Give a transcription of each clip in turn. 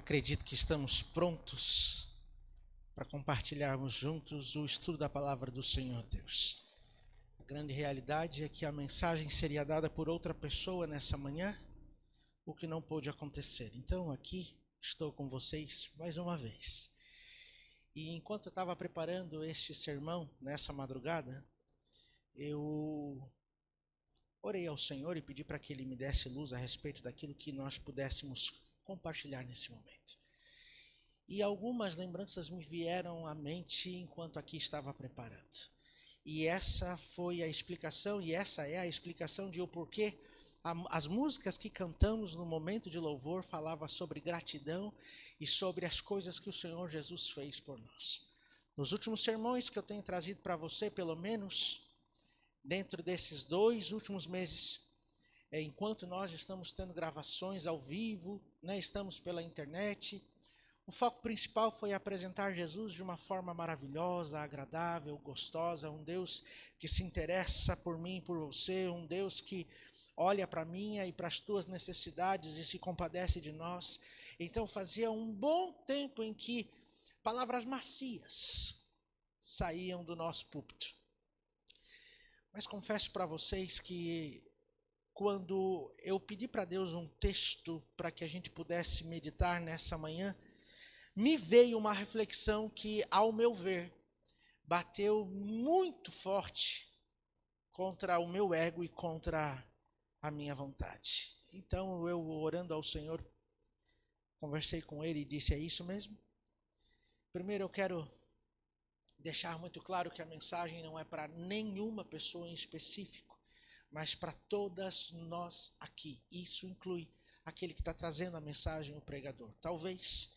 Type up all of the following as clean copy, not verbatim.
Acredito que estamos prontos para compartilharmos juntos o estudo da palavra do Senhor Deus. A grande realidade é que a mensagem seria dada por outra pessoa nessa manhã, o que não pôde acontecer. Então aqui estou com vocês mais uma vez. E enquanto eu estava preparando este sermão nessa madrugada, eu orei ao Senhor e pedi para que Ele me desse luz a respeito daquilo que nós pudéssemos compartilhar nesse momento. E algumas lembranças me vieram à mente enquanto aqui estava preparando. E essa foi a explicação, e essa é a explicação de o porquê as músicas que cantamos no momento de louvor falavam sobre gratidão e sobre as coisas que o Senhor Jesus fez por nós. Nos últimos sermões que eu tenho trazido para você, pelo menos dentro desses 2 últimos meses, enquanto nós estamos tendo gravações ao vivo, estamos pela internet, o foco principal foi apresentar Jesus de uma forma maravilhosa, agradável, gostosa, um Deus que se interessa por mim e por você, um Deus que olha para a minha e para as tuas necessidades e se compadece de nós. Então fazia um bom tempo em que palavras macias saíam do nosso púlpito. Mas confesso para vocês que quando eu pedi para Deus um texto para que a gente pudesse meditar nessa manhã, me veio uma reflexão que, ao meu ver, bateu muito forte contra o meu ego e contra a minha vontade. Então, eu orando ao Senhor, conversei com Ele e disse, é isso mesmo? Primeiro, eu quero deixar muito claro que a mensagem não é para nenhuma pessoa em específico, mas para todas nós aqui. Isso inclui aquele que está trazendo a mensagem, o pregador. Talvez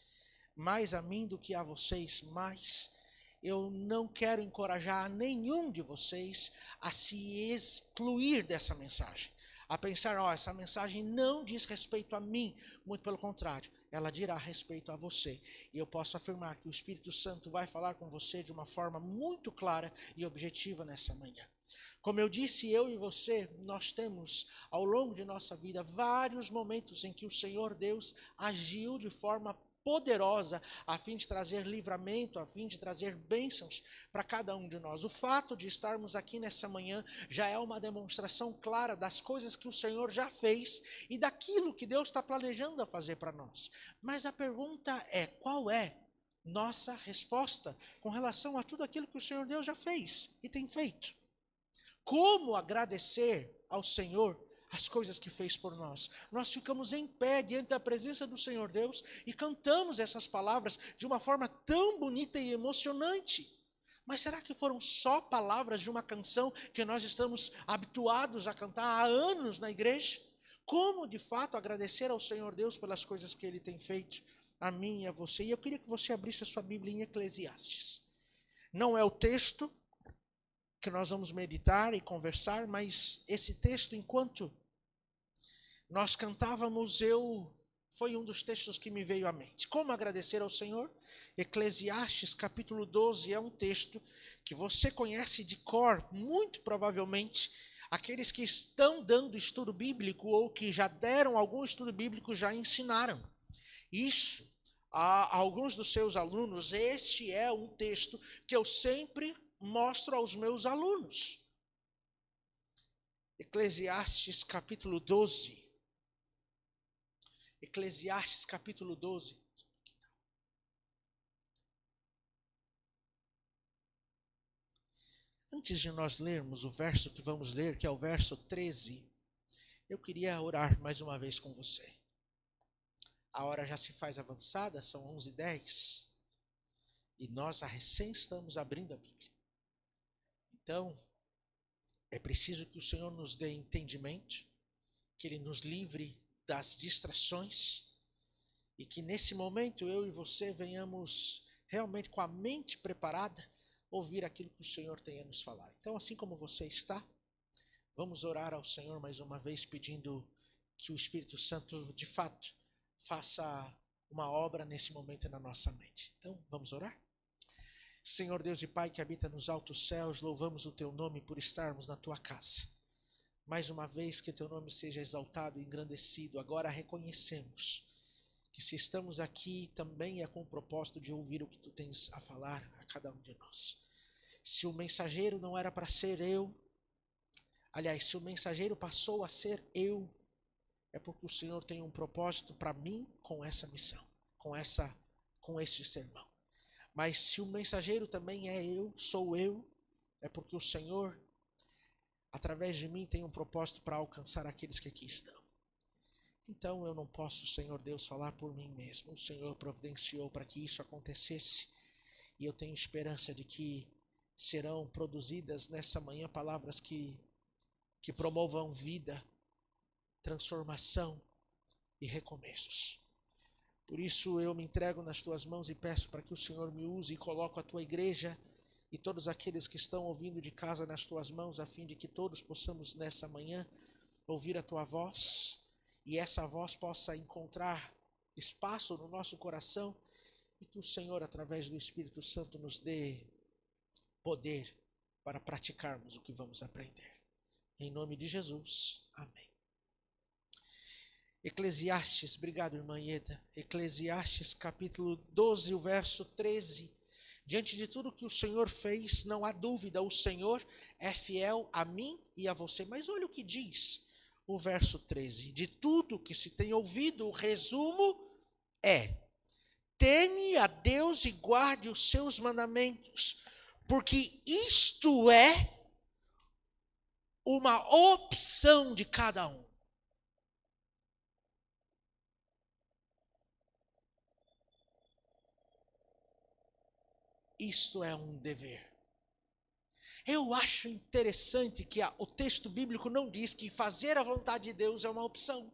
mais a mim do que a vocês, mas eu não quero encorajar a nenhum de vocês a se excluir dessa mensagem, a pensar, essa mensagem não diz respeito a mim, muito pelo contrário, ela dirá respeito a você. E eu posso afirmar que o Espírito Santo vai falar com você de uma forma muito clara e objetiva nessa manhã. Como eu disse, eu e você, nós temos ao longo de nossa vida vários momentos em que o Senhor Deus agiu de forma poderosa a fim de trazer livramento, a fim de trazer bênçãos para cada um de nós. O fato de estarmos aqui nessa manhã já é uma demonstração clara das coisas que o Senhor já fez e daquilo que Deus está planejando a fazer para nós. Mas a pergunta é, qual é nossa resposta com relação a tudo aquilo que o Senhor Deus já fez e tem feito? Como agradecer ao Senhor as coisas que fez por nós? Nós ficamos em pé diante da presença do Senhor Deus e cantamos essas palavras de uma forma tão bonita e emocionante. Mas será que foram só palavras de uma canção que nós estamos habituados a cantar há anos na igreja? Como de fato agradecer ao Senhor Deus pelas coisas que Ele tem feito a mim e a você? E eu queria que você abrisse a sua Bíblia em Eclesiastes. Não é o texto que nós vamos meditar e conversar, mas esse texto, enquanto nós cantávamos, foi um dos textos que me veio à mente. Como agradecer ao Senhor? Eclesiastes capítulo 12 é um texto que você conhece de cor, muito provavelmente. Aqueles que estão dando estudo bíblico ou que já deram algum estudo bíblico já ensinaram isso a alguns dos seus alunos. Este é um texto que eu sempre mostro aos meus alunos. Eclesiastes capítulo 12. Eclesiastes capítulo 12. Antes de nós lermos o verso que vamos ler, que é o verso 13, eu queria orar mais uma vez com você. A hora já se faz avançada, são 11h10, e nós recém estamos abrindo a Bíblia. Então, é preciso que o Senhor nos dê entendimento, que Ele nos livre das distrações e que nesse momento eu e você venhamos realmente com a mente preparada ouvir aquilo que o Senhor tem a nos falar. Então, assim como você está, vamos orar ao Senhor mais uma vez pedindo que o Espírito Santo de fato faça uma obra nesse momento na nossa mente. Então, vamos orar? Senhor Deus e Pai que habita nos altos céus, louvamos o Teu nome por estarmos na Tua casa. Mais uma vez que Teu nome seja exaltado e engrandecido. Agora reconhecemos que se estamos aqui também é com o propósito de ouvir o que tu tens a falar a cada um de nós. Se o mensageiro não era para ser eu, aliás, se o mensageiro passou a ser eu, é porque o Senhor tem um propósito para mim com essa missão, com este sermão. Mas se o mensageiro também é eu, sou eu, é porque o Senhor, através de mim, tem um propósito para alcançar aqueles que aqui estão. Então eu não posso, Senhor Deus, falar por mim mesmo. O Senhor providenciou para que isso acontecesse. E eu tenho esperança de que serão produzidas nessa manhã palavras que promovam vida, transformação e recomeços. Por isso eu me entrego nas tuas mãos e peço para que o Senhor me use e coloco a tua igreja e todos aqueles que estão ouvindo de casa nas tuas mãos, a fim de que todos possamos nessa manhã ouvir a tua voz e essa voz possa encontrar espaço no nosso coração e que o Senhor, através do Espírito Santo, nos dê poder para praticarmos o que vamos aprender. Em nome de Jesus. Amém. Eclesiastes, obrigado, irmã Ieda. Eclesiastes capítulo 12, o verso 13. Diante de tudo que o Senhor fez, não há dúvida, o Senhor é fiel a mim e a você. Mas olha o que diz o verso 13. De tudo que se tem ouvido, o resumo é: teme a Deus e guarde os seus mandamentos, porque isto é uma opção de cada um. Isso é um dever. Eu acho interessante que o texto bíblico não diz que fazer a vontade de Deus é uma opção.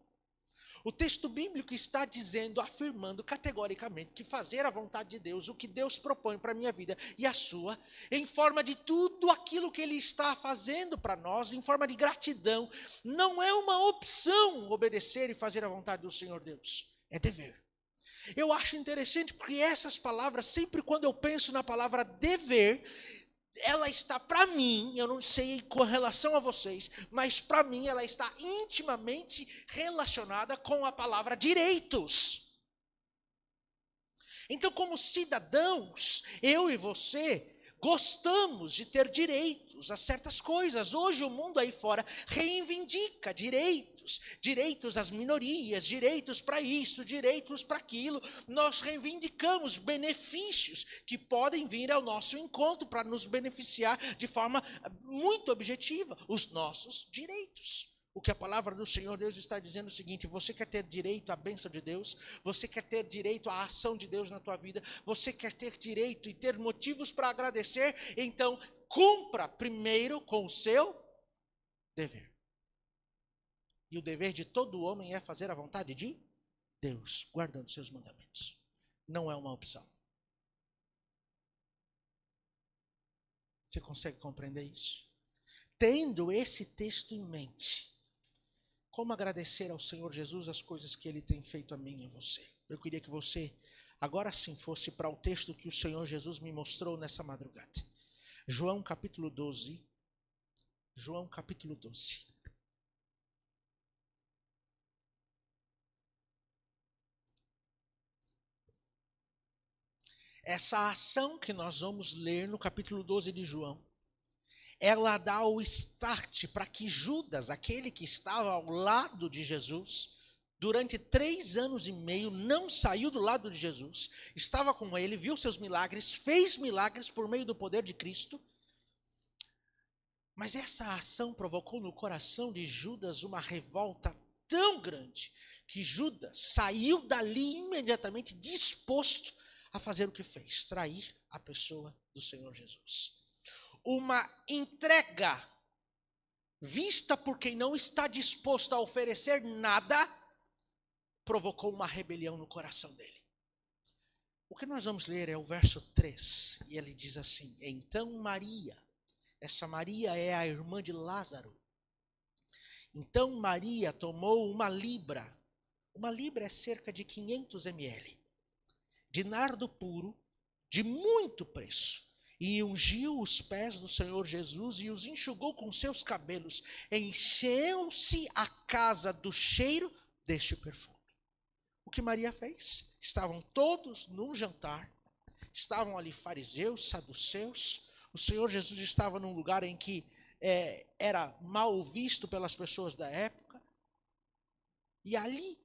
O texto bíblico está dizendo, afirmando categoricamente que fazer a vontade de Deus, o que Deus propõe para a minha vida e a sua, em forma de tudo aquilo que Ele está fazendo para nós, em forma de gratidão, não é uma opção obedecer e fazer a vontade do Senhor Deus, é dever. Eu acho interessante porque essas palavras, sempre quando eu penso na palavra dever, ela está para mim, eu não sei com relação a vocês, mas para mim ela está intimamente relacionada com a palavra direitos. Então, como cidadãos, eu e você gostamos de ter direitos a certas coisas. Hoje o mundo aí fora reivindica direitos às minorias, direitos para isso, direitos para aquilo. Nós reivindicamos benefícios que podem vir ao nosso encontro para nos beneficiar de forma muito objetiva, os nossos direitos. O que a palavra do Senhor Deus está dizendo é o seguinte: você quer ter direito à bênção de Deus, você quer ter direito à ação de Deus na tua vida, você quer ter direito e ter motivos para agradecer, então cumpra primeiro com o seu dever. E o dever de todo homem é fazer a vontade de Deus, guardando seus mandamentos. Não é uma opção. Você consegue compreender isso? Tendo esse texto em mente, como agradecer ao Senhor Jesus as coisas que Ele tem feito a mim e a você? Eu queria que você, agora sim, fosse para o texto que o Senhor Jesus me mostrou nessa madrugada. João capítulo 12. João capítulo 12. Essa ação que nós vamos ler no capítulo 12 de João, ela dá o start para que Judas, aquele que estava ao lado de Jesus, durante 3 anos e meio, não saiu do lado de Jesus, estava com ele, viu seus milagres, fez milagres por meio do poder de Cristo, mas essa ação provocou no coração de Judas uma revolta tão grande, que Judas saiu dali imediatamente disposto a fazer o que fez, trair a pessoa do Senhor Jesus. Uma entrega vista por quem não está disposto a oferecer nada, provocou uma rebelião no coração dele. O que nós vamos ler é o verso 3, e ele diz assim: então Maria, essa Maria é a irmã de Lázaro, então Maria tomou uma libra é cerca de 500 ml, de nardo puro, de muito preço, e ungiu os pés do Senhor Jesus e os enxugou com seus cabelos. Encheu-se a casa do cheiro deste perfume. O que Maria fez? Estavam todos num jantar, estavam ali fariseus, saduceus, o Senhor Jesus estava num lugar em que era mal visto pelas pessoas da época, e ali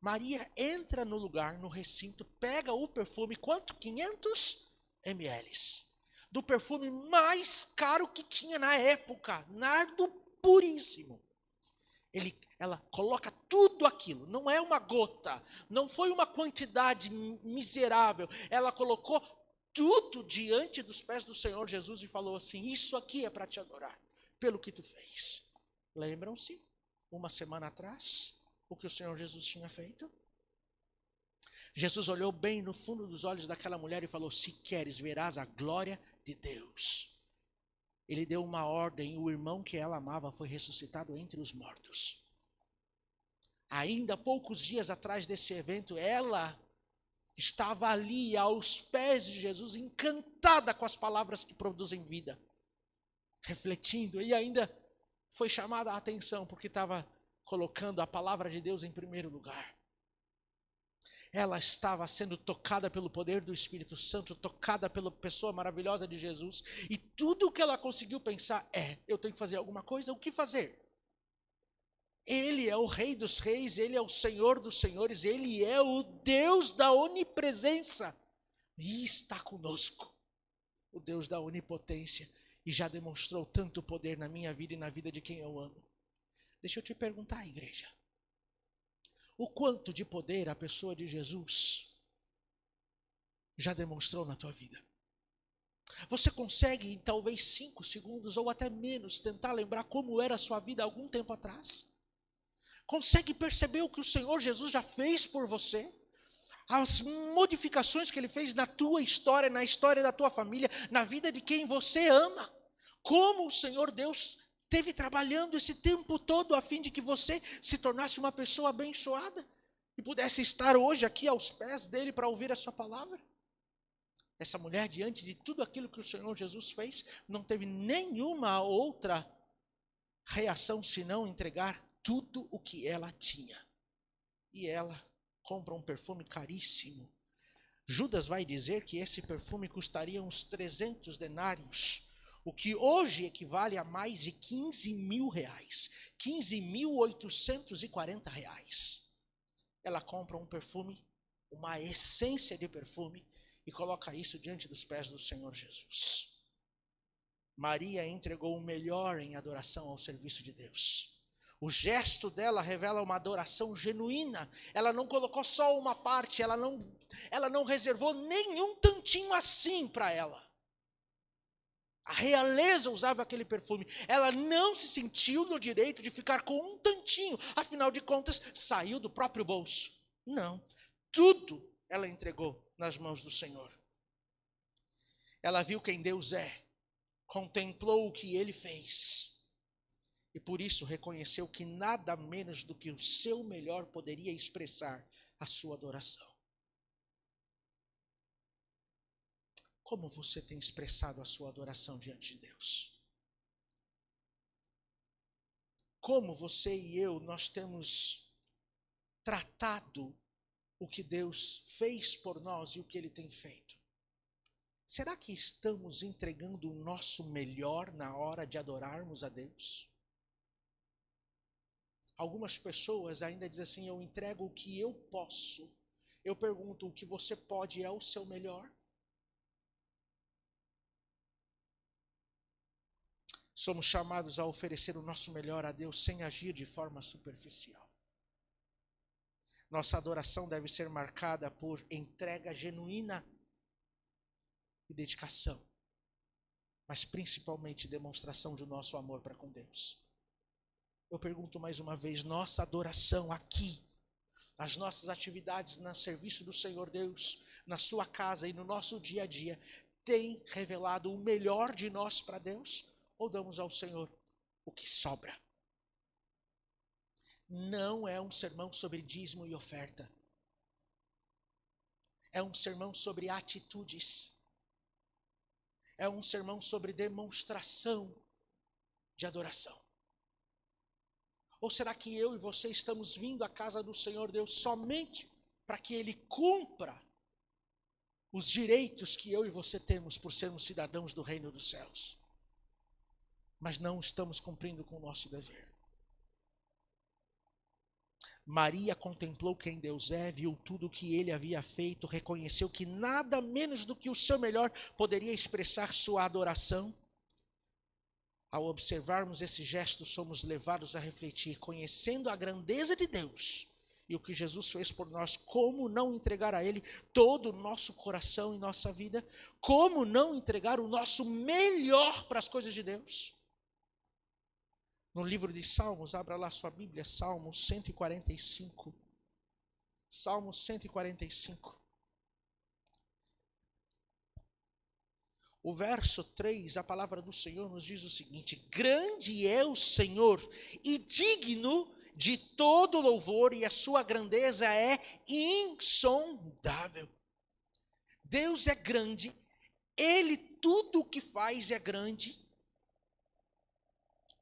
Maria entra no lugar, no recinto, pega o perfume, quanto? 500 ml. Do perfume mais caro que tinha na época, nardo puríssimo. Ela coloca tudo aquilo, não é uma gota, não foi uma quantidade miserável. Ela colocou tudo diante dos pés do Senhor Jesus e falou assim: isso aqui é para te adorar, pelo que tu fez. Lembram-se, uma semana atrás, o que o Senhor Jesus tinha feito? Jesus olhou bem no fundo dos olhos daquela mulher e falou: se queres, verás a glória de Deus. Ele deu uma ordem, e o irmão que ela amava foi ressuscitado entre os mortos. Ainda poucos dias atrás desse evento, ela estava ali aos pés de Jesus, encantada com as palavras que produzem vida, refletindo, e ainda foi chamada a atenção porque estava colocando a palavra de Deus em primeiro lugar. Ela estava sendo tocada pelo poder do Espírito Santo, tocada pela pessoa maravilhosa de Jesus, e tudo o que ela conseguiu pensar eu tenho que fazer alguma coisa, o que fazer? Ele é o Rei dos Reis, Ele é o Senhor dos Senhores, Ele é o Deus da onipresença, e está conosco, o Deus da onipotência, e já demonstrou tanto poder na minha vida e na vida de quem eu amo. Deixa eu te perguntar, igreja, o quanto de poder a pessoa de Jesus já demonstrou na tua vida? Você consegue, em talvez 5 segundos ou até menos, tentar lembrar como era a sua vida há algum tempo atrás? Consegue perceber o que o Senhor Jesus já fez por você? As modificações que Ele fez na tua história, na história da tua família, na vida de quem você ama? Como o Senhor Deus esteve trabalhando esse tempo todo a fim de que você se tornasse uma pessoa abençoada e pudesse estar hoje aqui aos pés dele para ouvir a sua palavra? Essa mulher, diante de tudo aquilo que o Senhor Jesus fez, não teve nenhuma outra reação senão entregar tudo o que ela tinha. E ela compra um perfume caríssimo. Judas vai dizer que esse perfume custaria uns 300 denários, o que hoje equivale a mais de 15 mil reais, 15.840 reais. Ela compra um perfume, uma essência de perfume, e coloca isso diante dos pés do Senhor Jesus. Maria entregou o melhor em adoração ao serviço de Deus. O gesto dela revela uma adoração genuína. Ela não colocou só uma parte, ela não reservou nenhum tantinho assim para ela. A realeza usava aquele perfume. Ela não se sentiu no direito de ficar com um tantinho. Afinal de contas, saiu do próprio bolso. Não. Tudo ela entregou nas mãos do Senhor. Ela viu quem Deus é. Contemplou o que Ele fez. E por isso reconheceu que nada menos do que o seu melhor poderia expressar a sua adoração. Como você tem expressado a sua adoração diante de Deus? Como você e eu, nós temos tratado o que Deus fez por nós e o que Ele tem feito? Será que estamos entregando o nosso melhor na hora de adorarmos a Deus? Algumas pessoas ainda dizem assim: eu entrego o que eu posso. Eu pergunto: o que você pode é o seu melhor? Somos chamados a oferecer o nosso melhor a Deus sem agir de forma superficial. Nossa adoração deve ser marcada por entrega genuína e dedicação, mas principalmente demonstração do nosso amor para com Deus. Eu pergunto mais uma vez: nossa adoração aqui, as nossas atividades no serviço do Senhor Deus, na sua casa e no nosso dia a dia, tem revelado o melhor de nós para Deus? Ou damos ao Senhor o que sobra? Não é um sermão sobre dízimo e oferta. É um sermão sobre atitudes. É um sermão sobre demonstração de adoração. Ou será que eu e você estamos vindo à casa do Senhor Deus somente para que Ele cumpra os direitos que eu e você temos por sermos cidadãos do reino dos céus. Mas não estamos cumprindo com o nosso dever. Maria contemplou quem Deus é, viu tudo o que Ele havia feito, reconheceu que nada menos do que o seu melhor poderia expressar sua adoração. Ao observarmos esse gesto, somos levados a refletir, conhecendo a grandeza de Deus e o que Jesus fez por nós, como não entregar a Ele todo o nosso coração e nossa vida? Como não entregar o nosso melhor para as coisas de Deus? No livro de Salmos, abra lá sua Bíblia, Salmo 145. Salmo 145. O verso 3, a palavra do Senhor nos diz o seguinte: grande é o Senhor e digno de todo louvor, e a sua grandeza é insondável. Deus é grande, Ele tudo o que faz é grande.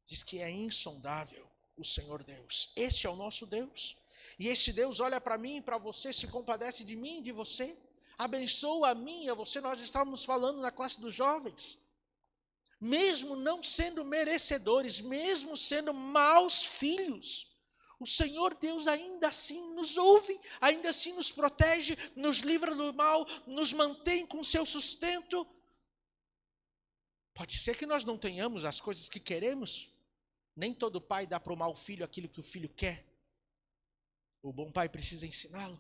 Diz que é insondável o Senhor Deus. Esse é o nosso Deus. E este Deus olha para mim e para você, se compadece de mim e de você. Abençoa a mim e a você. Nós estávamos falando na classe dos jovens. Mesmo não sendo merecedores, mesmo sendo maus filhos, o Senhor Deus ainda assim nos ouve, ainda assim nos protege, nos livra do mal, nos mantém com seu sustento. Pode ser que nós não tenhamos as coisas que queremos. Nem todo pai dá para o mau filho aquilo que o filho quer. O bom pai precisa ensiná-lo.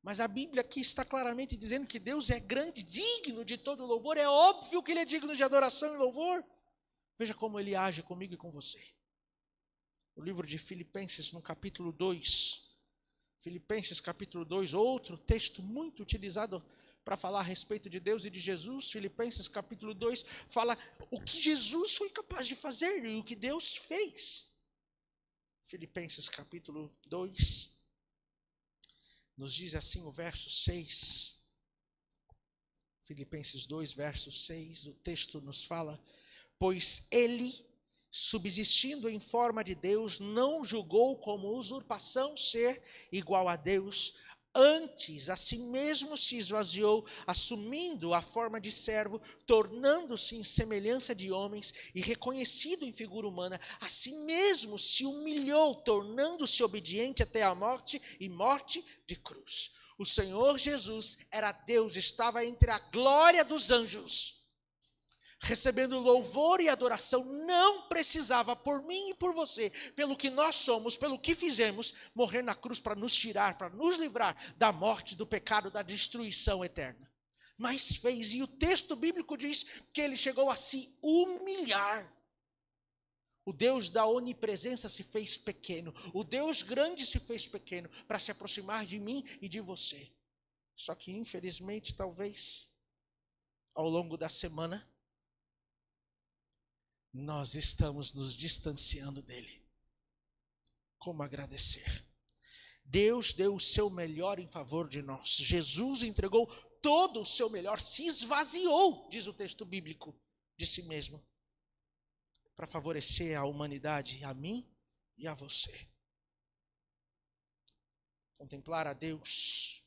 Mas a Bíblia aqui está claramente dizendo que Deus é grande, digno de todo louvor. É óbvio que Ele é digno de adoração e louvor. Veja como Ele age comigo e com você. O livro de Filipenses, no capítulo 2. Filipenses, capítulo 2, outro texto muito utilizado para falar a respeito de Deus e de Jesus. Filipenses capítulo 2 fala o que Jesus foi capaz de fazer e o que Deus fez. Filipenses capítulo 2 nos diz assim o verso 6. Filipenses 2, verso 6, o texto nos fala: pois Ele, subsistindo em forma de Deus, não julgou como usurpação ser igual a Deus. Antes, a si mesmo se esvaziou, assumindo a forma de servo, tornando-se em semelhança de homens e reconhecido em figura humana. A si mesmo se humilhou, tornando-se obediente até a morte e morte de cruz. O Senhor Jesus era Deus, estava entre a glória dos anjos, recebendo louvor e adoração. Não precisava, por mim e por você, pelo que nós somos, pelo que fizemos, morrer na cruz para nos tirar, para nos livrar da morte, do pecado, da destruição eterna. Mas fez, e o texto bíblico diz que Ele chegou a se humilhar. O Deus da onipresença se fez pequeno, o Deus grande se fez pequeno, para se aproximar de mim e de você. Só que infelizmente, talvez, ao longo da semana, nós estamos nos distanciando dele. Como agradecer? Deus deu o seu melhor em favor de nós. Jesus entregou todo o seu melhor, se esvaziou, diz o texto bíblico, de si mesmo, para favorecer a humanidade, a mim e a você. Contemplar a Deus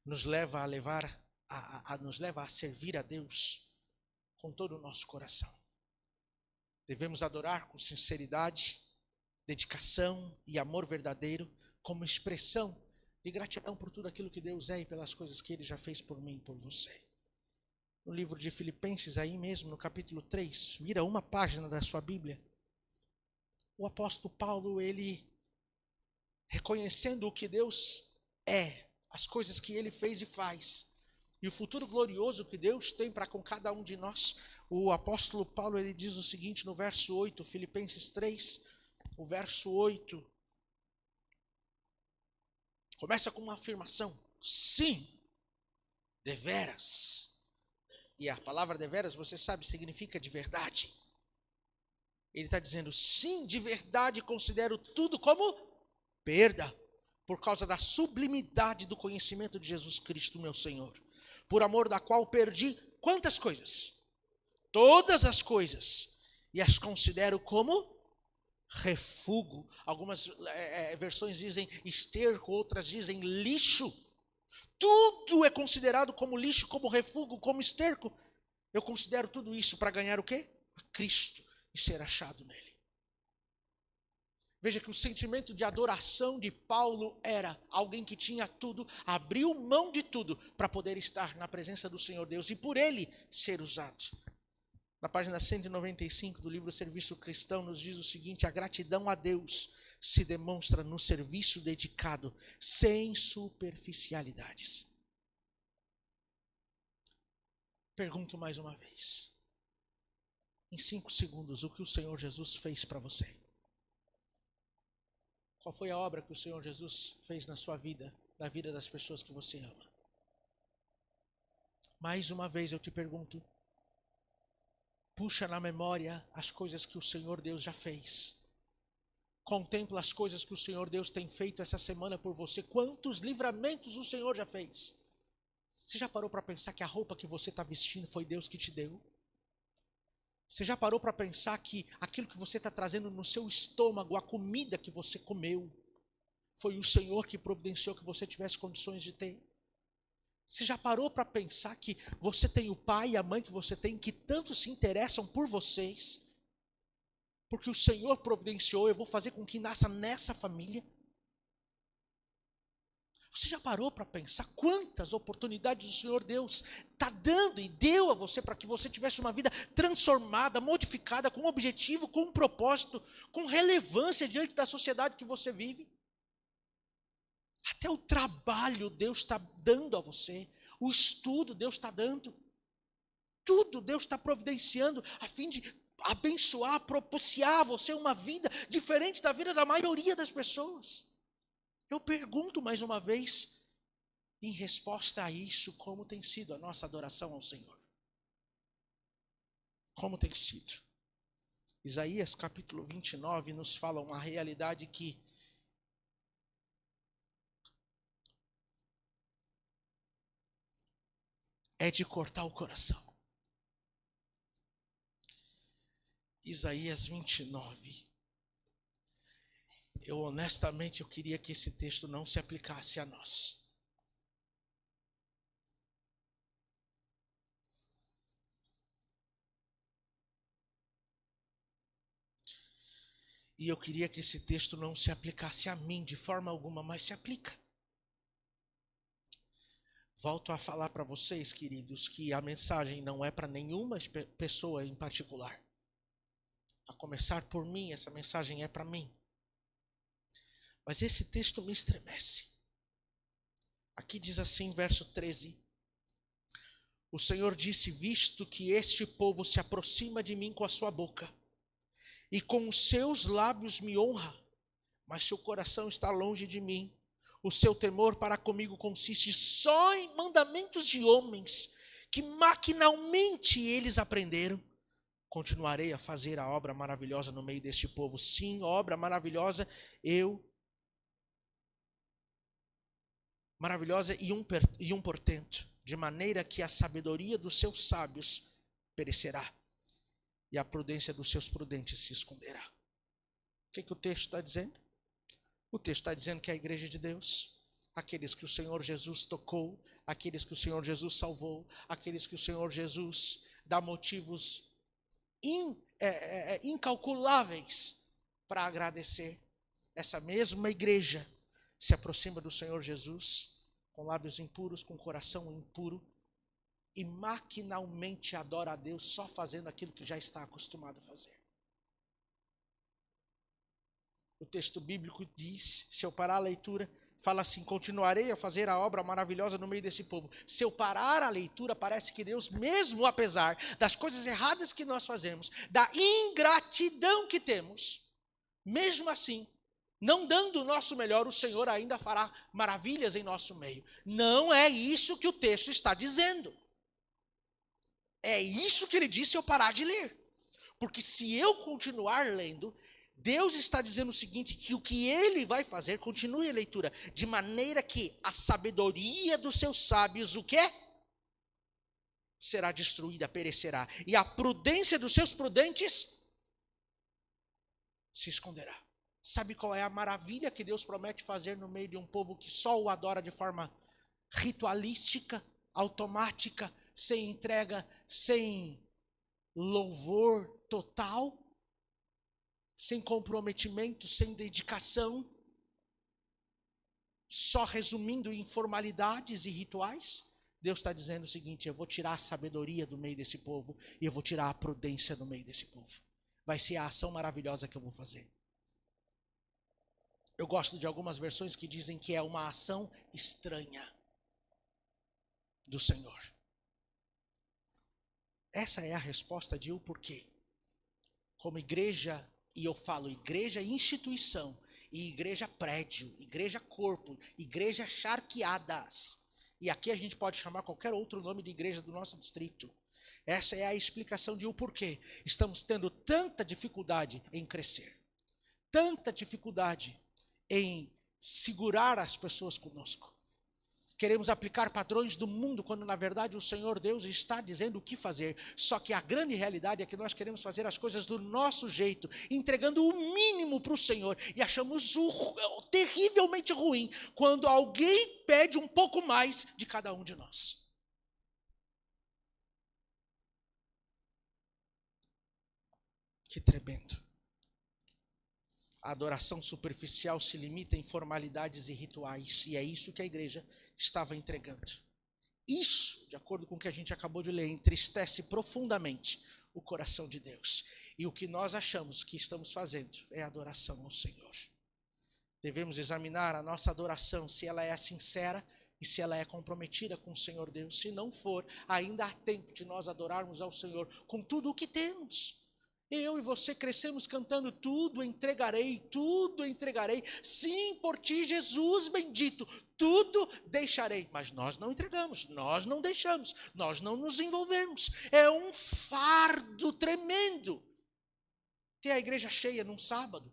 nos leva a servir a Deus com todo o nosso coração. Devemos adorar com sinceridade, dedicação e amor verdadeiro, como expressão de gratidão por tudo aquilo que Deus é e pelas coisas que Ele já fez por mim e por você. No livro de Filipenses, aí mesmo, no capítulo 3, vira uma página da sua Bíblia. O apóstolo Paulo, ele, reconhecendo o que Deus é, as coisas que Ele fez e faz, e o futuro glorioso que Deus tem para com cada um de nós, o apóstolo Paulo, ele diz o seguinte no verso 8, Filipenses 3, o verso 8, começa com uma afirmação: sim, deveras. E a palavra deveras, você sabe, significa de verdade. Ele está dizendo: sim, de verdade considero tudo como perda, por causa da sublimidade do conhecimento de Jesus Cristo, meu Senhor, por amor da qual perdi quantas coisas? Todas as coisas, e as considero como refúgio, algumas versões dizem esterco, outras dizem lixo. Tudo é considerado como lixo, como refúgio, como esterco. Eu considero tudo isso para ganhar o quê? A Cristo e ser achado nele. Veja que o sentimento de adoração de Paulo era alguém que tinha tudo, abriu mão de tudo para poder estar na presença do Senhor Deus e por ele ser usado. Na página 195 do livro Serviço Cristão nos diz o seguinte: a gratidão a Deus se demonstra no serviço dedicado, sem superficialidades. Pergunto mais uma vez, em 5 segundos, o que o Senhor Jesus fez para você? Qual foi a obra que o Senhor Jesus fez na sua vida, na vida das pessoas que você ama? Mais uma vez eu te pergunto, puxa na memória as coisas que o Senhor Deus já fez. Contempla as coisas que o Senhor Deus tem feito essa semana por você. Quantos livramentos o Senhor já fez? Você já parou para pensar que a roupa que você está vestindo foi Deus que te deu? Você já parou para pensar que aquilo que você está trazendo no seu estômago, a comida que você comeu, foi o Senhor que providenciou que você tivesse condições de ter? Você já parou para pensar que você tem o pai e a mãe que você tem, que tanto se interessam por vocês, porque o Senhor providenciou, eu vou fazer com que nasça nessa família? Você já parou para pensar quantas oportunidades o Senhor Deus está dando e deu a você para que você tivesse uma vida transformada, modificada, com objetivo, com um propósito, com relevância diante da sociedade que você vive? Até o trabalho Deus está dando a você, o estudo Deus está dando, tudo Deus está providenciando a fim de abençoar, propiciar a você uma vida diferente da vida da maioria das pessoas. Eu pergunto mais uma vez, em resposta a isso, como tem sido a nossa adoração ao Senhor? Como tem sido? Isaías capítulo 29 nos fala uma realidade que é de cortar o coração. Isaías 29. Eu queria que esse texto não se aplicasse a nós. E eu queria que esse texto não se aplicasse a mim de forma alguma, mas se aplica. Volto a falar para vocês, queridos, que a mensagem não é para nenhuma pessoa em particular. A começar por mim, essa mensagem é para mim. Mas esse texto me estremece. Aqui diz assim, verso 13. O Senhor disse: visto que este povo se aproxima de mim com a sua boca, e com os seus lábios me honra, mas seu coração está longe de mim. O seu temor para comigo consiste só em mandamentos de homens, que maquinalmente eles aprenderam. Continuarei a fazer a obra maravilhosa no meio deste povo. Sim, obra maravilhosa, maravilhosa e um portento, de maneira que a sabedoria dos seus sábios perecerá, e a prudência dos seus prudentes se esconderá. O que o texto está dizendo? O texto está dizendo que a igreja de Deus, aqueles que o Senhor Jesus tocou, aqueles que o Senhor Jesus salvou, aqueles que o Senhor Jesus dá motivos incalculáveis para agradecer, essa mesma igreja se aproxima do Senhor Jesus com lábios impuros, com coração impuro, e maquinalmente adora a Deus só fazendo aquilo que já está acostumado a fazer. O texto bíblico diz, se eu parar a leitura, fala assim: continuarei a fazer a obra maravilhosa no meio desse povo. Se eu parar a leitura, parece que Deus, mesmo apesar das coisas erradas que nós fazemos, da ingratidão que temos, mesmo assim, não dando o nosso melhor, o Senhor ainda fará maravilhas em nosso meio. Não é isso que o texto está dizendo. É isso que ele disse se eu parar de ler. Porque se eu continuar lendo, Deus está dizendo o seguinte, que o que ele vai fazer, continue a leitura, de maneira que a sabedoria dos seus sábios, o quê? Será destruída, perecerá. E a prudência dos seus prudentes se esconderá. Sabe qual é a maravilha que Deus promete fazer no meio de um povo que só o adora de forma ritualística, automática, sem entrega, sem louvor total, sem comprometimento, sem dedicação, só resumindo em formalidades e rituais? Deus está dizendo o seguinte: eu vou tirar a sabedoria do meio desse povo e eu vou tirar a prudência do meio desse povo. Vai ser a ação maravilhosa que eu vou fazer. Eu gosto de algumas versões que dizem que é uma ação estranha do Senhor. Essa é a resposta de o porquê. Como igreja, e eu falo igreja instituição, e igreja prédio, igreja corpo, igreja charqueadas. E aqui a gente pode chamar qualquer outro nome de igreja do nosso distrito. Essa é a explicação de o porquê estamos tendo tanta dificuldade em crescer. Tanta dificuldade em segurar as pessoas conosco. Queremos aplicar padrões do mundo, quando na verdade o Senhor Deus está dizendo o que fazer. Só que a grande realidade é que nós queremos fazer as coisas do nosso jeito, entregando o mínimo para o Senhor. E achamos terrivelmente ruim quando alguém pede um pouco mais de cada um de nós. Que tremendo. A adoração superficial se limita em formalidades e rituais. E é isso que a igreja estava entregando. Isso, de acordo com o que a gente acabou de ler, entristece profundamente o coração de Deus. E o que nós achamos que estamos fazendo é adoração ao Senhor. Devemos examinar a nossa adoração, se ela é sincera e se ela é comprometida com o Senhor Deus. Se não for, ainda há tempo de nós adorarmos ao Senhor com tudo o que temos. Eu e você crescemos cantando: tudo entregarei, sim, por ti, Jesus bendito, tudo deixarei. Mas nós não entregamos, nós não deixamos, nós não nos envolvemos. É um fardo tremendo ter a igreja cheia num sábado.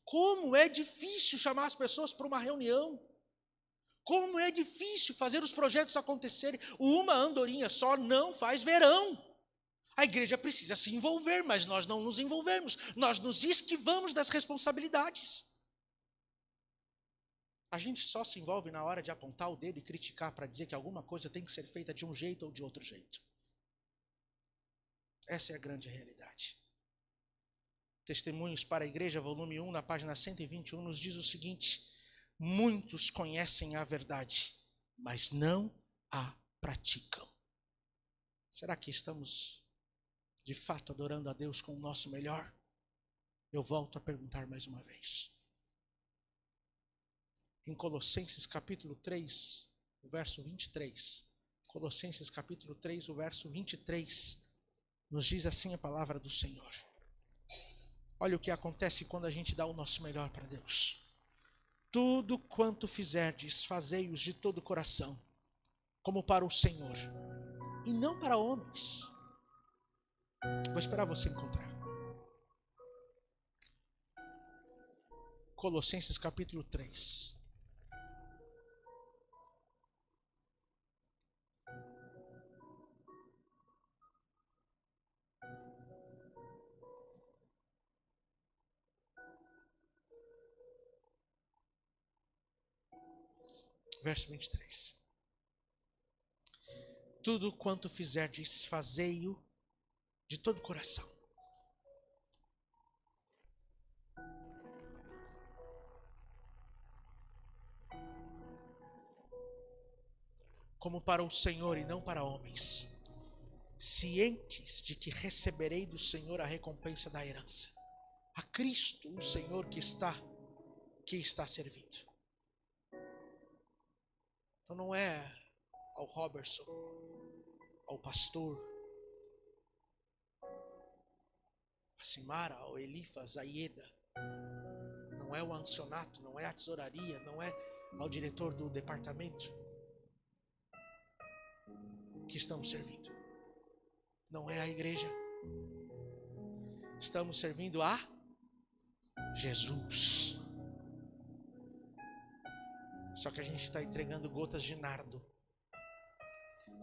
Como é difícil chamar as pessoas para uma reunião. Como é difícil fazer os projetos acontecerem. Uma andorinha só não faz verão. A igreja precisa se envolver, mas nós não nos envolvemos. Nós nos esquivamos das responsabilidades. A gente só se envolve na hora de apontar o dedo e criticar para dizer que alguma coisa tem que ser feita de um jeito ou de outro jeito. Essa é a grande realidade. Testemunhos para a Igreja, volume 1, na página 121, nos diz o seguinte: muitos conhecem a verdade, mas não a praticam. Será que estamos, de fato, adorando a Deus com o nosso melhor? Eu volto a perguntar mais uma vez. Em Colossenses capítulo 3, o verso 23. Colossenses capítulo 3, o verso 23. Nos diz assim a palavra do Senhor. Olha o que acontece quando a gente dá o nosso melhor para Deus. Tudo quanto fizerdes, fazei-os de todo o coração, como para o Senhor, e não para homens. Vou esperar você encontrar. Colossenses capítulo 3. Verso 23. Tudo quanto fizerdes, fazei-o de todo o coração. Como para o Senhor e não para homens, cientes de que receberei do Senhor a recompensa da herança. A Cristo, o Senhor que está servindo. Então não é ao Robertson, ao pastor, a Simara, ao Elifas, a Ieda. Não é o ancionato, não é a tesouraria, não é ao diretor do departamento que estamos servindo. Não é a igreja. Estamos servindo a Jesus. Só que a gente está entregando gotas de nardo,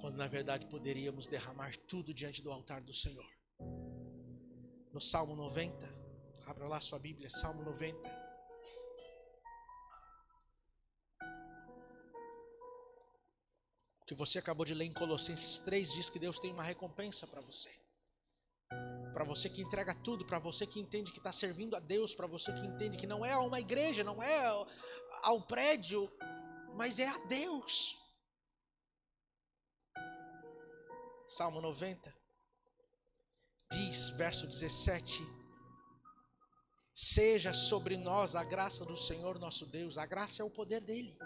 quando na verdade poderíamos derramar tudo diante do altar do Senhor. No Salmo 90, abra lá sua Bíblia, Salmo 90. O que você acabou de ler em Colossenses 3 diz que Deus tem uma recompensa para você. Para você que entrega tudo, para você que entende que está servindo a Deus, para você que entende que não é a uma igreja, não é ao prédio, mas é a Deus. Salmo 90 diz, verso 17: seja sobre nós a graça do Senhor nosso Deus. A graça é o poder dele,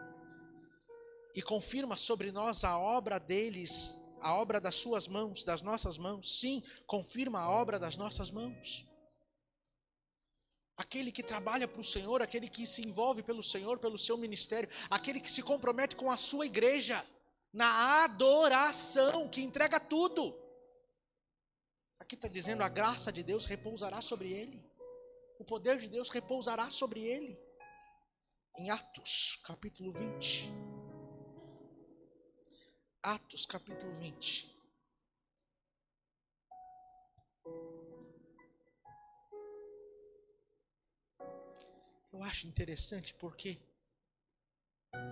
e confirma sobre nós a obra deles, a obra das suas mãos, das nossas mãos. Sim, confirma a obra das nossas mãos. Aquele que trabalha para o Senhor, aquele que se envolve pelo Senhor, pelo seu ministério, aquele que se compromete com a sua igreja, na adoração, que entrega tudo. Aqui está dizendo, a graça de Deus repousará sobre ele. O poder de Deus repousará sobre ele. Em Atos, capítulo 20. Atos, capítulo 20. Eu acho interessante porque,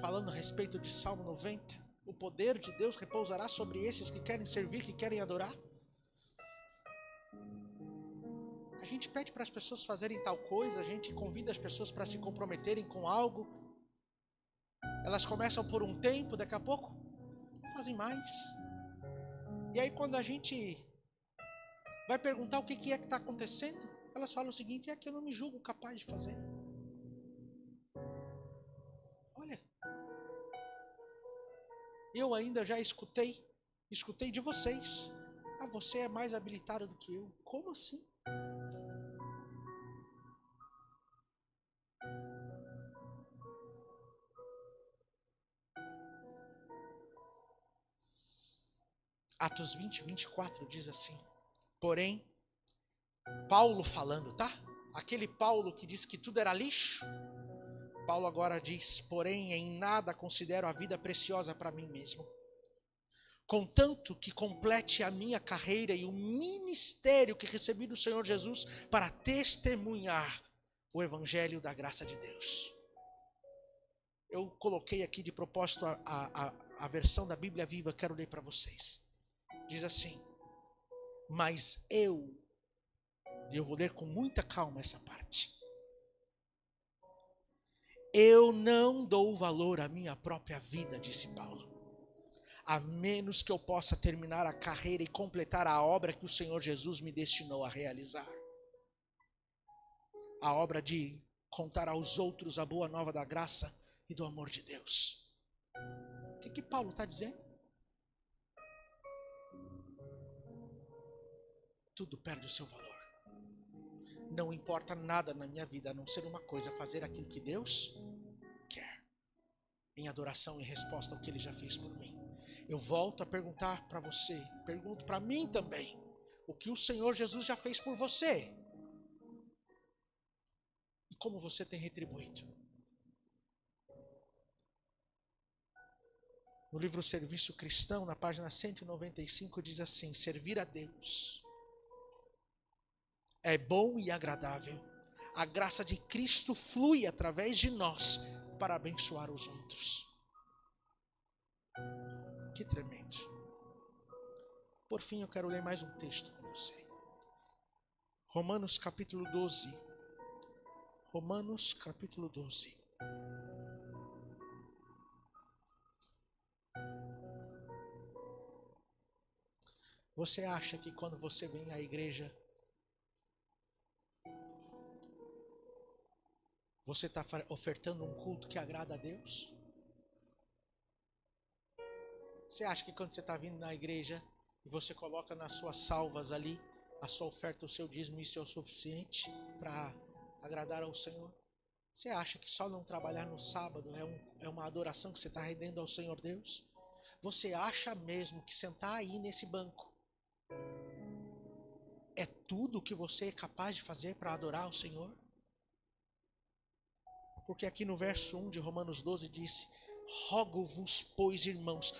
falando a respeito de Salmo 90, o poder de Deus repousará sobre esses que querem servir, que querem adorar. A gente pede para as pessoas fazerem tal coisa, a gente convida as pessoas para se comprometerem com algo. Elas começam por um tempo, daqui a pouco fazem mais. E aí quando a gente vai perguntar o que é que está acontecendo, elas falam o seguinte: é que eu não me julgo capaz de fazer. Olha, eu ainda já escutei de vocês: ah, você é mais habilitado do que eu. Como assim? Atos 20, 24 diz assim: porém, Paulo falando, tá? Aquele Paulo que disse que tudo era lixo, Paulo agora diz: porém, em nada considero a vida preciosa para mim mesmo, contanto que complete a minha carreira e o ministério que recebi do Senhor Jesus para testemunhar o evangelho da graça de Deus. Eu coloquei aqui de propósito a versão da Bíblia Viva, quero ler para vocês. Diz assim: mas eu vou ler com muita calma essa parte. Eu não dou valor à minha própria vida, disse Paulo, a menos que eu possa terminar a carreira e completar a obra que o Senhor Jesus me destinou a realizar. A obra de contar aos outros a boa nova da graça e do amor de Deus. O que Paulo está dizendo? Tudo perde o seu valor. Não importa nada na minha vida, a não ser uma coisa: fazer aquilo que Deus quer, em adoração e resposta ao que Ele já fez por mim. Eu volto a perguntar para você, pergunto para mim também: o que o Senhor Jesus já fez por você? E como você tem retribuído? No livro Serviço Cristão, na página 195, diz assim: servir a Deus é bom e agradável. A graça de Cristo flui através de nós para abençoar os outros. Que tremendo. Por fim, eu quero ler mais um texto com você. Romanos capítulo 12. Romanos capítulo 12. Você acha que quando você vem à igreja, você está ofertando um culto que agrada a Deus? Você acha que quando você está vindo na igreja e você coloca nas suas salvas ali a sua oferta, o seu dízimo, isso é o suficiente para agradar ao Senhor? Você acha que só não trabalhar no sábado é uma adoração que você está rendendo ao Senhor Deus? Você acha mesmo que sentar aí nesse banco é tudo o que você é capaz de fazer para adorar ao Senhor? Porque aqui no verso 1 de Romanos 12 diz: rogo-vos, pois, irmãos,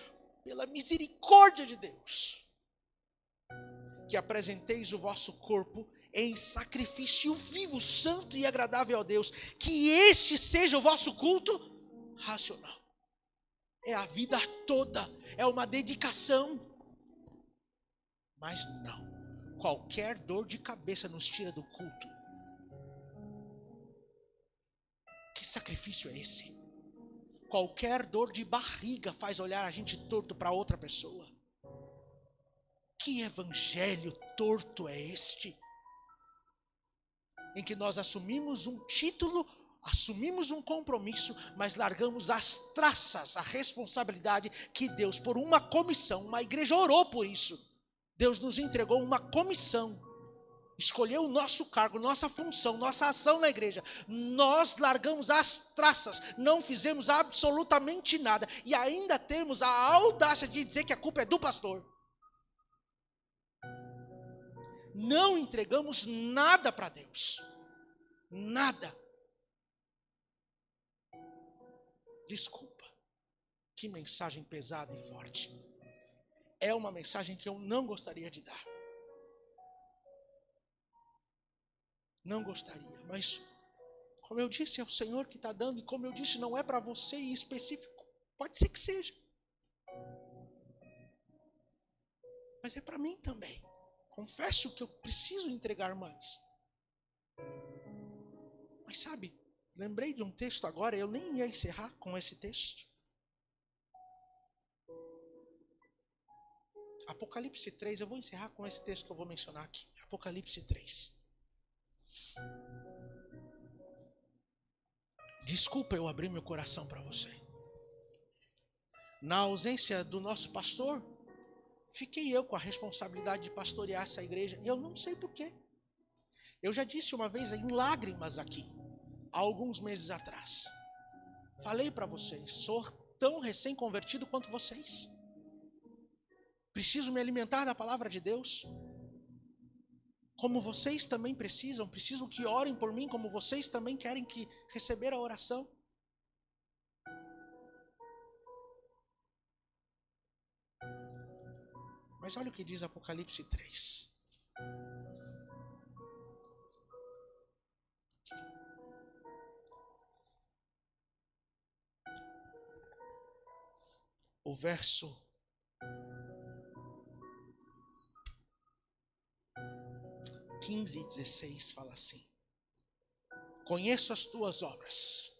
pela misericórdia de Deus, que apresenteis o vosso corpo em sacrifício vivo, santo e agradável a Deus, que este seja o vosso culto racional. É a vida toda, é uma dedicação. Mas não, qualquer dor de cabeça nos tira do culto. Que sacrifício é esse? Qualquer dor de barriga faz olhar a gente torto para outra pessoa. Que evangelho torto é este? Em que nós assumimos um título, assumimos um compromisso, mas largamos as traças, a responsabilidade que Deus, por uma comissão, uma igreja orou por isso. Deus nos entregou uma comissão, escolheu o nosso cargo, nossa função, nossa ação na igreja. Nós largamos as traças, não fizemos absolutamente nada e ainda temos a audácia de dizer que a culpa é do pastor. Não entregamos nada para Deus. Nada. Desculpa. Que mensagem pesada e forte. É uma mensagem que eu não gostaria de dar. Não gostaria, mas como eu disse, é o Senhor que está dando, e como eu disse, não é para você em específico. Pode ser que seja. Mas é para mim também. Confesso que eu preciso entregar mais. Mas sabe, lembrei de um texto agora, eu nem ia encerrar com esse texto. Apocalipse 3, eu vou encerrar com esse texto que eu vou mencionar aqui. Apocalipse 3. Desculpa eu abrir meu coração para você. Na ausência do nosso pastor, fiquei eu com a responsabilidade de pastorear essa igreja. Eu não sei porquê. Eu já disse uma vez em lágrimas aqui, há alguns meses atrás. Falei para vocês, sou tão recém-convertido quanto vocês. Preciso me alimentar da palavra de Deus. Como vocês também precisam que orem por mim, como vocês também querem que receber a oração. Mas olha o que diz Apocalipse 3. O verso 15 e 16 fala assim: conheço as tuas obras,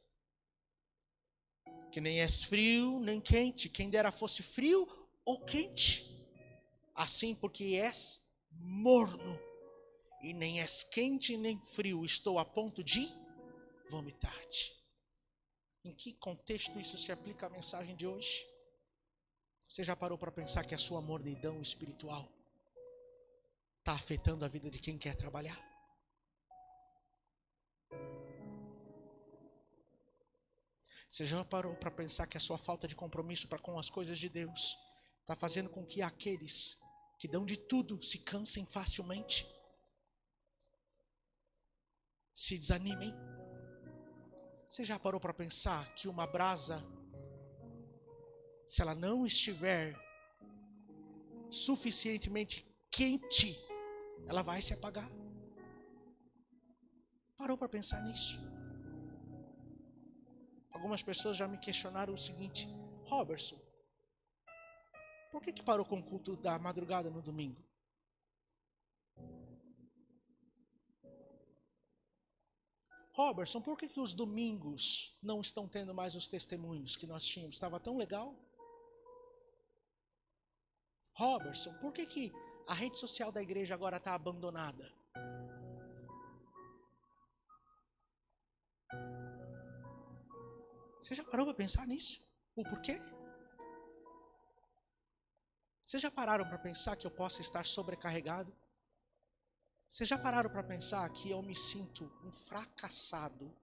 que nem és frio nem quente, quem dera fosse frio ou quente. Assim, porque és morno, e nem és quente nem frio, estou a ponto de vomitar-te. Em que contexto isso se aplica à mensagem de hoje? Você já parou para pensar que a sua mornidão espiritual está afetando a vida de quem quer trabalhar? Você já parou para pensar que a sua falta de compromisso para com as coisas de Deus está fazendo com que aqueles que dão de tudo se cansem facilmente? Se desanimem? Você já parou para pensar que uma brasa, se ela não estiver suficientemente quente, ela vai se apagar? Parou para pensar nisso? Algumas pessoas já me questionaram o seguinte: Robertson, por que parou com o culto da madrugada no domingo? Robertson, por que os domingos não estão tendo mais os testemunhos que nós tínhamos? Estava tão legal. Robertson, por que a rede social da igreja agora está abandonada? Você já parou para pensar nisso? O porquê? Vocês já pararam para pensar que eu possa estar sobrecarregado? Vocês já pararam para pensar que eu me sinto um fracassado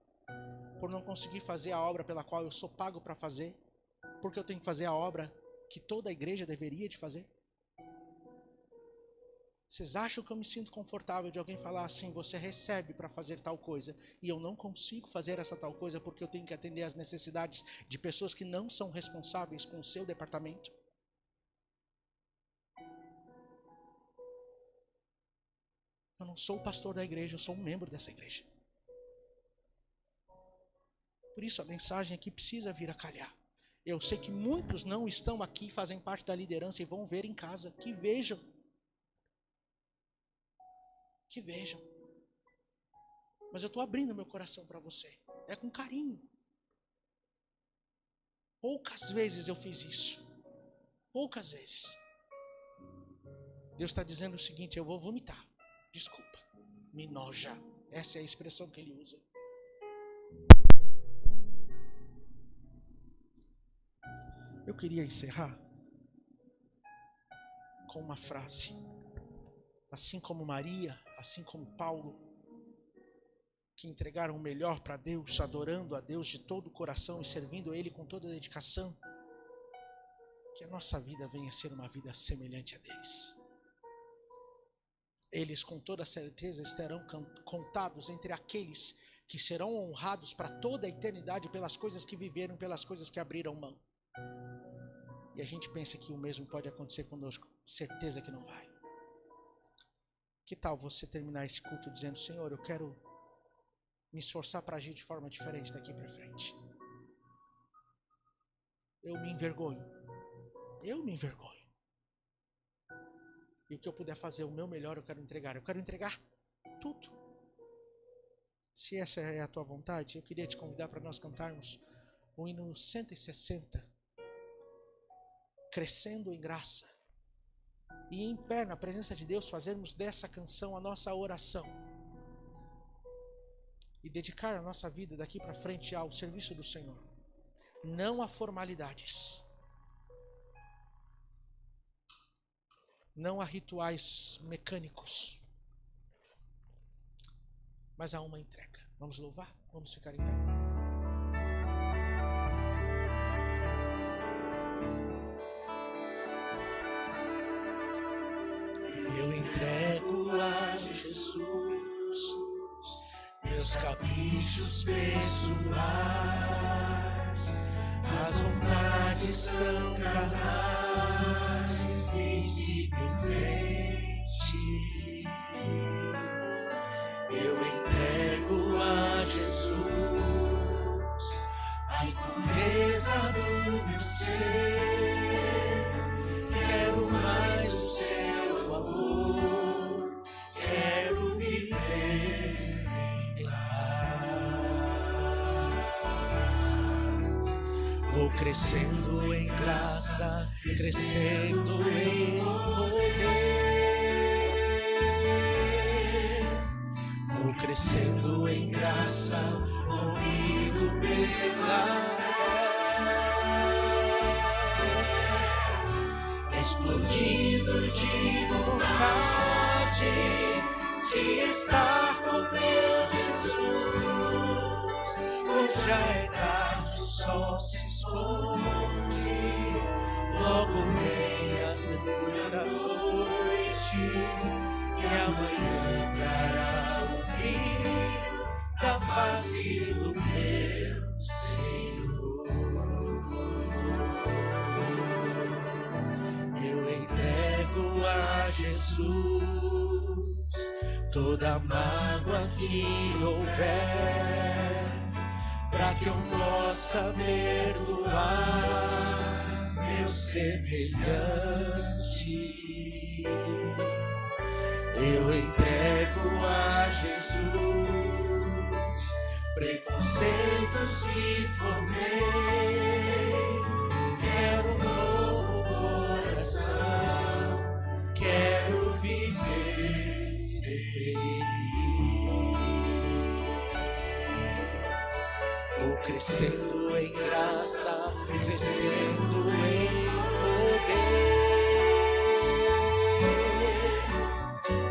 por não conseguir fazer a obra pela qual eu sou pago para fazer? Porque eu tenho que fazer a obra que toda a igreja deveria de fazer? Vocês acham que eu me sinto confortável de alguém falar assim: você recebe para fazer tal coisa, e eu não consigo fazer essa tal coisa porque eu tenho que atender às necessidades de pessoas que não são responsáveis com o seu departamento? Eu não sou o pastor da igreja, eu sou um membro dessa igreja. Por isso a mensagem aqui precisa vir a calhar. Eu sei que muitos não estão aqui, fazem parte da liderança e vão ver em casa. Que vejam. Que vejam. Mas eu estou abrindo meu coração para você. É com carinho. Poucas vezes eu fiz isso. Poucas vezes. Deus está dizendo o seguinte: eu vou vomitar. Desculpa. Me noja. Essa é a expressão que ele usa. Eu queria encerrar com uma frase. Assim como Maria, assim como Paulo, que entregaram o melhor para Deus, adorando a Deus de todo o coração e servindo a Ele com toda a dedicação, que a nossa vida venha a ser uma vida semelhante a deles. Eles com toda certeza estarão contados entre aqueles que serão honrados para toda a eternidade pelas coisas que viveram, pelas coisas que abriram mão. E a gente pensa que o mesmo pode acontecer conosco. Certeza que não vai. Que tal você terminar esse culto dizendo: Senhor, eu quero me esforçar para agir de forma diferente daqui para frente. Eu me envergonho. Eu me envergonho. E o que eu puder fazer, o meu melhor, eu quero entregar. Eu quero entregar tudo. Se essa é a tua vontade, eu queria te convidar para nós cantarmos o hino 160. Crescendo em graça. E em pé, na presença de Deus, fazermos dessa canção a nossa oração. E dedicar a nossa vida daqui para frente ao serviço do Senhor. Não a formalidades. Não a rituais mecânicos. Mas a uma entrega. Vamos louvar? Vamos ficar em pé? Eu entrego a Jesus meus caprichos pessoais, as vontades tão carnais, e sigo em frente. Eu entrego a Jesus a impureza do meu ser. Quero mais o seu amor, quero viver em paz. Vou crescendo em graça, crescendo em poder. Vou crescendo em graça, movido pela explodindo de vontade de estar com meu Jesus, pois já é tarde, o sol se esconde, logo vem a escura da noite, e amanhã entrará o brilho da face do meu Senhor. Entrego a Jesus toda mágoa que houver, para que eu possa perdoar meu semelhante. Eu entrego a Jesus preconceitos que formei, quero um novo coração, quero viver feliz. Vou crescendo em graça, crescendo em poder.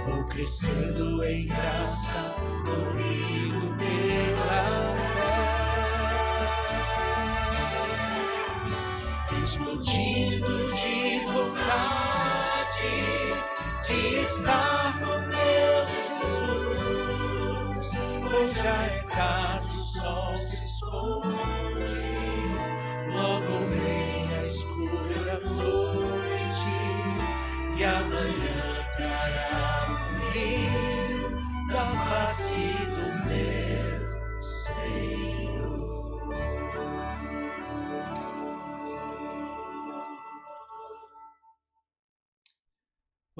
Vou crescendo em graça, movido pela fé, explodindo de vontade de estar com meu Jesus, pois já é tarde, o sol se esconde, logo vem a escura noite, e amanhã trará o brilho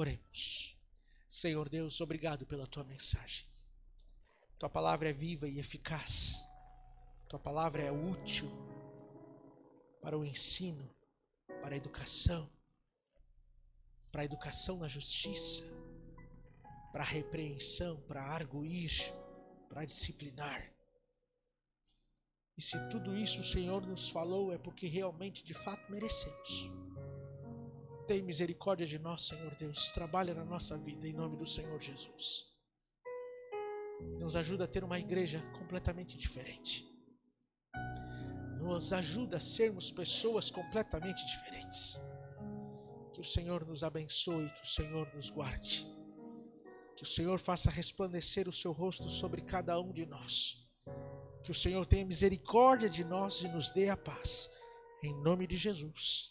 Oremos. Senhor Deus, obrigado pela tua mensagem. Tua palavra é viva e eficaz. Tua palavra é útil para o ensino, para a educação na justiça, para a repreensão, para arguir, para disciplinar. E se tudo isso o Senhor nos falou, é porque realmente, de fato, merecemos. Tem misericórdia de nós, Senhor Deus. Trabalha na nossa vida, em nome do Senhor Jesus. Nos ajuda a ter uma igreja completamente diferente. Nos ajuda a sermos pessoas completamente diferentes. Que o Senhor nos abençoe, que o Senhor nos guarde. Que o Senhor faça resplandecer o seu rosto sobre cada um de nós. Que o Senhor tenha misericórdia de nós e nos dê a paz. Em nome de Jesus.